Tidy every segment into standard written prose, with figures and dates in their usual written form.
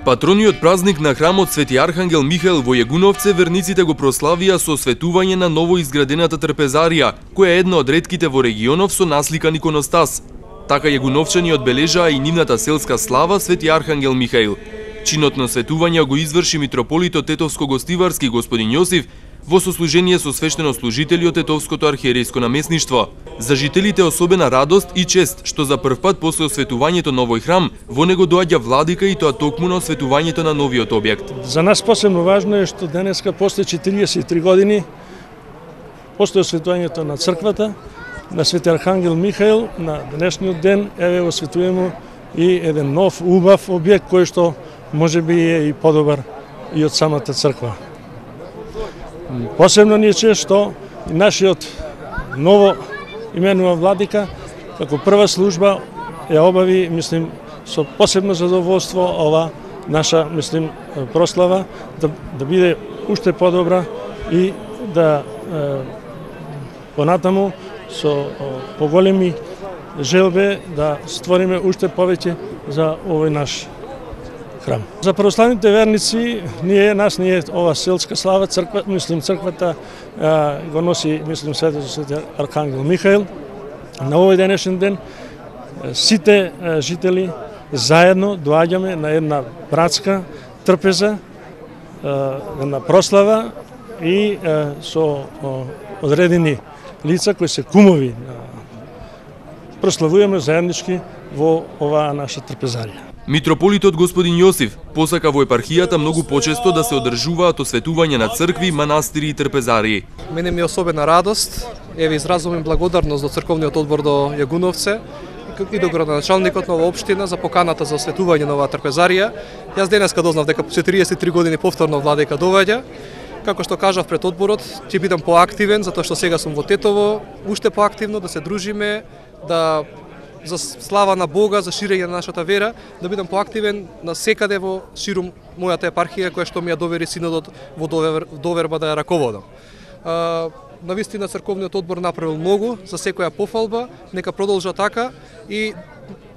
Патрониот празник на храмот Свети Архангел Михаел во Јегуновце верниците го прославија со осветување на новоизградената трпезарија, која е една од ретките во регионов со насликан иконостас. Така јегуновчани одбележаа и нивната селска слава Свети Архангел Михаил. Чинот на осветување го изврши митрополитот Тетовско-Гостиварски господин Јосиф во сослужение со свештенослужители од Тетовското архиерејско наместништво. За жителите е особена радост и чест што за прв пат после осветувањето на овој храм во него доаѓа владика и тоа токму на осветувањето на новиот објект. За нас посебно важно е што денеска после 43 години после осветувањето на црквата на Свети Архангел Михаил на денешниот ден еве осветуваме и еден нов убав објект кој што можеби е и подобар и од самата црква. Посебно ни е чест што нашиот ново именува владика како прва служба ја обави, мислим, со посебно задоволство ова наша, мислим, прослава да биде уште подобра и да понатаму со поголеми желбе да створиме уште повеќе за овој наш храм. За православните верници ние ова селска слава, црквата го носи, Свети Архангел Михаил. На овој денешен ден сите жители заедно доаѓаме на една братска трпеза, една прослава и со одредени лица кои се кумови. Прославуваме заеднички во оваа наша трпезарија. Митрополитот господин Јосиф посака во епархијата многу почесто да се одржуваат осветување на цркви, манастири и трпезарии. Мене ми е особена радост, еве изразувам благодарност до црковниот одбор до Јагуновце и до градоначалникот на оваа општина за поканата за осветување на оваа трпезарија. Јас денеска дознав дека 43 години повторно владика доаѓа. Како што кажав пред одборот, ќе бидам поактивен затоа што сега сум во Тетово, уште поактивно да се дружиме, да за слава на Бога, за ширење на нашата вера, да бидам поактивен на секаде во ширум мојата епархија која што ми ја довери синодот во доверба да ја раководам. Навистина црковниот одбор направил многу за секоја пофалба, нека продолжа така и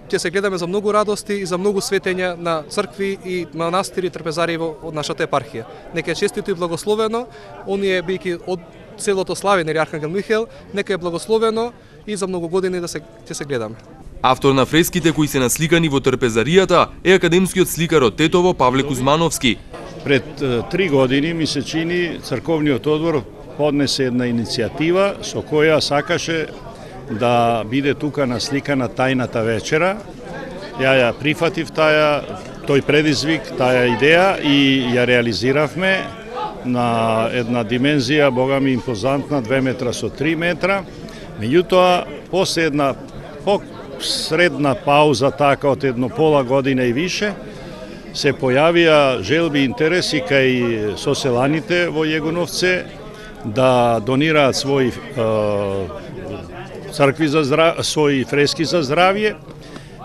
ќе се гледаме за многу радости и за многу светења на цркви и манастири и трпезари во нашата епархија. Нека е честито и благословено, оние бијќи од целото славен Архангел Михаил, нека е благословено и за многу години ќе се гледаме. Автор на фреските кои се насликани во трпезаријата е академскиот сликар од Тетово Павле Кузмановски. Пред 3 години ми се чини црковниот одбор поднесе една иницијатива со која сакаше да биде тука насликана тајната вечера. Ја прифатив тој предизвик, таа идеја и ја реализиравме на една димензија, богами импозантна, 2 метра со 3 метра. Меѓутоа, после една средна пауза, така од едно пола година и више, се појавија желби и интереси кај соселаните во Јегуновце да донираат своји цркви за своји фрески за здравје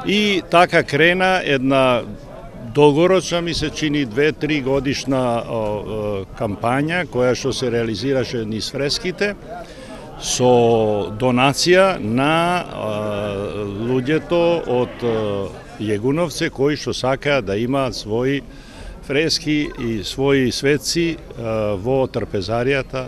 и така крена една долгорочна, ми се чини 2-3 годишна кампања која што се реализираше низ фреските со донација на луѓето од Јегуновце кои што сакаат да имаат своји фрески и своји светци во трпезаријата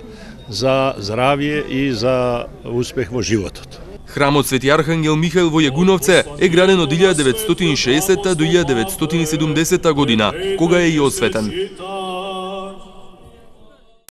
за здравје и за успех во животот. Храмот Свети Архангел Михаил во Јегуновце е граден од 1960 до 1970 година, кога е и осветен.